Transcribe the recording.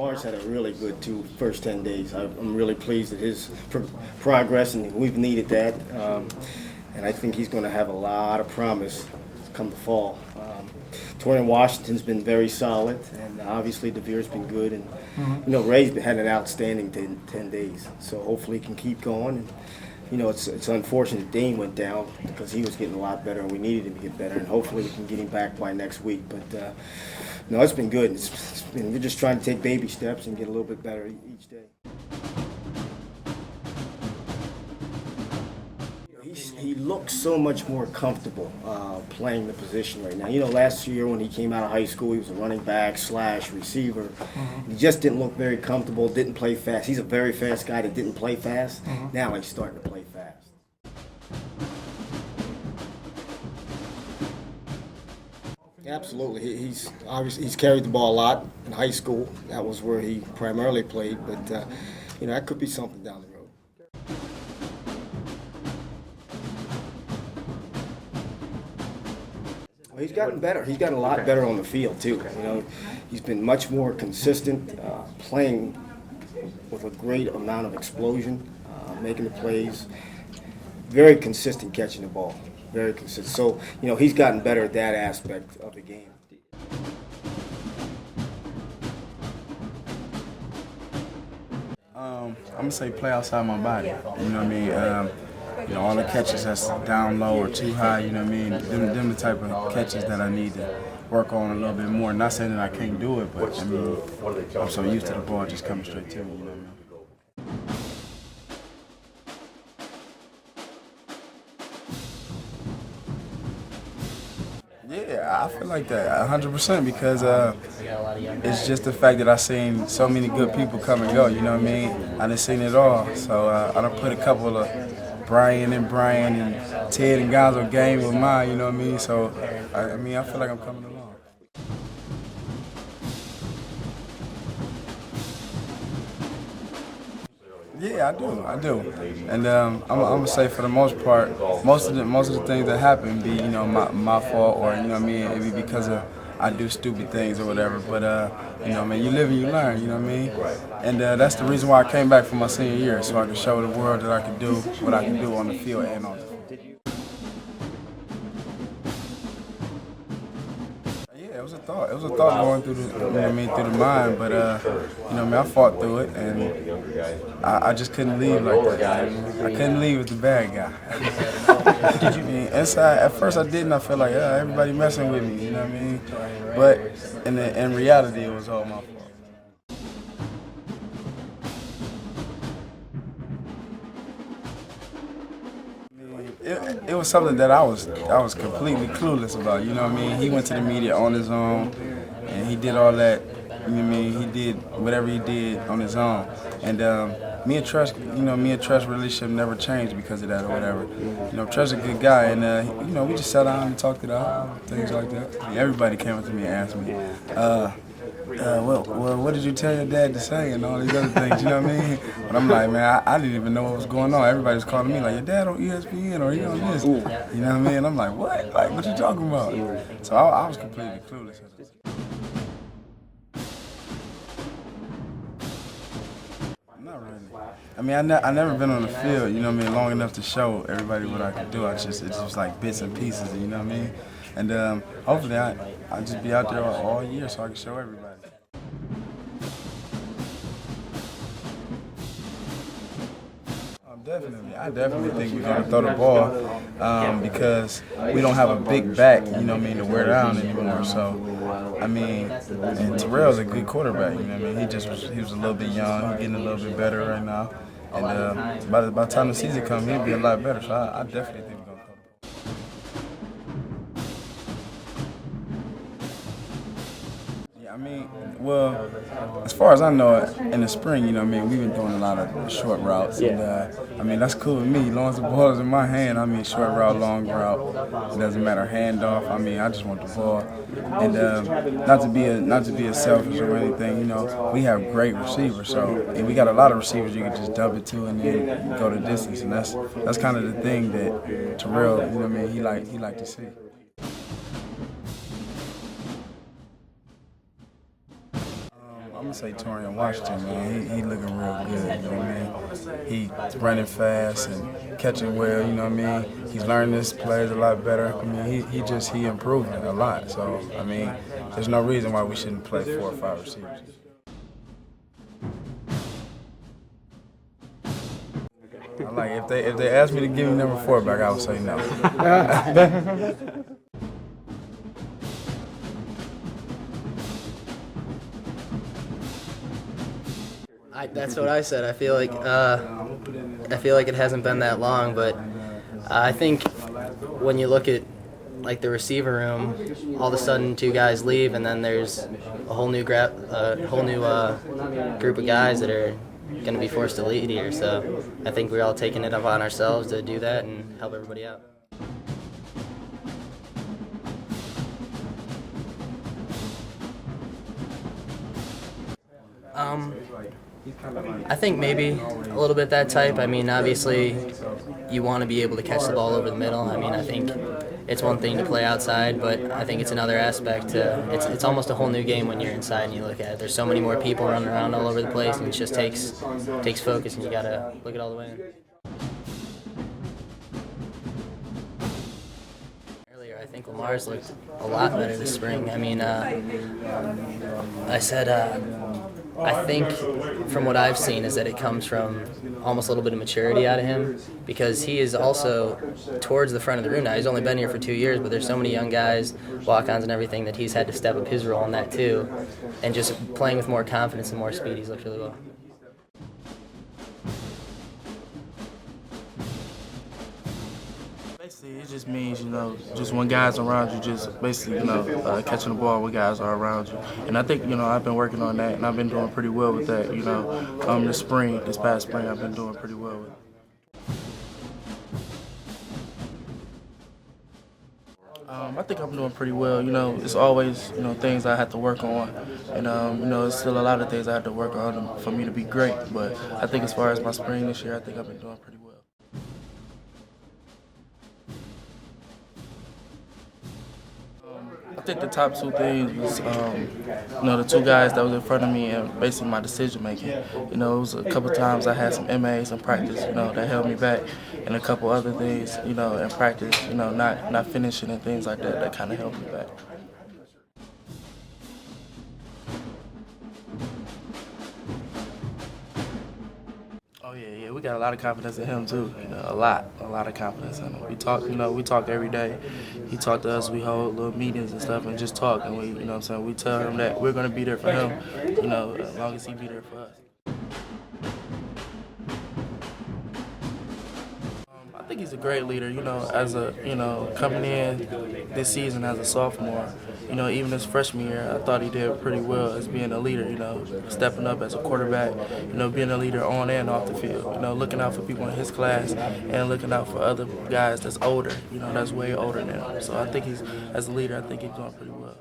Lamar's had a really good first 10 days. I'm really pleased at his progress, and we've needed that. And I think he's going to have a lot of promise come the fall. Taurian Washington's been very solid, and obviously DeVere's been good. And Ray's had an outstanding 10 days. So hopefully he can keep going. And, it's unfortunate Dane went down because he was getting a lot better, and we needed him to get better. And hopefully we can get him back by next week. But no, it's been good. We're just trying to take baby steps and get a little bit better each day. He looks so much more comfortable playing the position right now. Last year when he came out of high school, he was a running back / receiver. He just didn't look very comfortable, didn't play fast. He's a very fast guy that didn't play fast. Now he's starting to play fast. Absolutely. He's carried the ball a lot in high school. That was where he primarily played, but that could be something down the road. Well, he's gotten better. He's gotten a lot better on the field too. He's been much more consistent, playing with a great amount of explosion, making the plays. Very consistent catching the ball. Very consistent. So he's gotten better at that aspect of the game. I'm gonna say play outside my body. You know what I mean? All the catches that's down low or too high, you know what I mean? Them the type of catches that I need to work on a little bit more. Not saying that I can't do it, but I mean, I'm so used to the ball just coming straight to me, you know what I mean? Yeah, I feel like that 100% because it's just the fact that I've seen so many good people come and go, you know what I mean? I done seen it all, so I done put a couple of Brian and Ted and Gonzo game with mine, you know what I mean? So, I feel like I'm coming along. Yeah, I do. And I'm gonna say for the most part, most of the things that happen be, my fault or, you know what I mean? It be because I do stupid things or whatever. But, you live and you learn, you know what I mean? And that's the reason why I came back for my senior year, so I could show the world that I could do what I can do on the field and on the field. Yeah, it was a thought. It was a thought going through through the mind. But I fought through it, and I just couldn't leave like that. I couldn't leave as the bad guy. Did you? Inside, at first I didn't. I felt like everybody messing with me. You know what I mean? But in reality, it was all my fault. It was something that I was completely clueless about, you know what I mean? He went to the media on his own, and he did all that, you know what I mean? He did whatever he did on his own. And me and Trust's relationship never changed because of that or whatever. Trust's a good guy, and we just sat down and talked it out, things like that. Everybody came up to me and asked me, well, what did you tell your dad to say and all these other things, you know what I mean? But I'm like, man, I didn't even know what was going on. Everybody was calling me like, your dad on ESPN or he on this, you know what I mean? I'm like, what? Like, what you talking about? So I was completely clueless. Not really. I never been on the field, you know what I mean, long enough to show everybody what I could do. It's just like bits and pieces, you know what I mean? And hopefully I'll just be out there all year so I can show everybody. I definitely think we're going to throw the ball because we don't have a big back, you know what I mean, to wear down anymore. So, and Terrell's a good quarterback, you know what I mean. He was a little bit young, he's getting a little bit better right now. And by the time the season comes, he'll be a lot better. So I definitely think we're going to throw the ball. Well, as far as I know, in the spring, you know what I mean, we've been doing a lot of short routes. And, that's cool with me. As long as the ball is in my hand, short route, long route, it doesn't matter, handoff. I just want the ball. And not to be a selfish or anything, we have great receivers. And we got a lot of receivers you can just dump it to and then go the distance. And that's kind of the thing that Terrell, you know what I mean, he like to see. I'm gonna say Taurian Washington, man. He looking real good. You know what I mean? He's running fast and catching well. You know what I mean? He's learning his plays a lot better. I mean, he improving a lot. So I mean, there's no reason why we shouldn't play 4 or 5 receivers. Like if they asked me to give me number 4 back, I would say no. That's what I said. I feel like it hasn't been that long, but I think when you look at like the receiver room, all of a sudden 2 guys leave, and then there's a whole new group of guys that are going to be forced to lead here. So I think we're all taking it upon ourselves to do that and help everybody out. I think maybe a little bit that type. I mean, obviously, you want to be able to catch the ball over the middle. I mean, I think it's one thing to play outside, but I think it's another aspect. It's almost a whole new game when you're inside and you look at it. There's so many more people running around all over the place, and it just takes focus, and you got to look it all the way in. Earlier, I think Lamar's looked a lot better this spring. I mean, I think from what I've seen is that it comes from almost a little bit of maturity out of him, because he is also towards the front of the room now. He's only been here for 2 years, but there's so many young guys, walk-ons and everything, that he's had to step up his role in that too. And just playing with more confidence and more speed, he's looked really well. Basically, it just means, just when guys are around you, just basically, catching the ball when guys are around you. And I think, I've been working on that, and I've been doing pretty well with that, this past spring, I've been doing pretty well with it. I think I'm doing pretty well. It's always, things I have to work on. And, it's still a lot of things I have to work on for me to be great. But I think as far as my spring this year, I think I've been doing pretty well. I think the top 2 things was, the 2 guys that was in front of me and basically my decision making. It was a couple times I had some MAs in practice, that held me back, and a couple other things, in practice, not finishing and things like that kind of held me back. Oh yeah, we got a lot of confidence in him too. A lot of confidence in him. We talk every day. He talk to us. We hold little meetings and stuff and just talk. And we tell him that we're gonna be there for him. As long as he be there for us. I think he's a great leader. As coming in this season as a sophomore. Even his freshman year, I thought he did pretty well as being a leader, stepping up as a quarterback, being a leader on and off the field, looking out for people in his class and looking out for other guys that's older, that's way older than him. So I think as a leader, I think he's doing pretty well.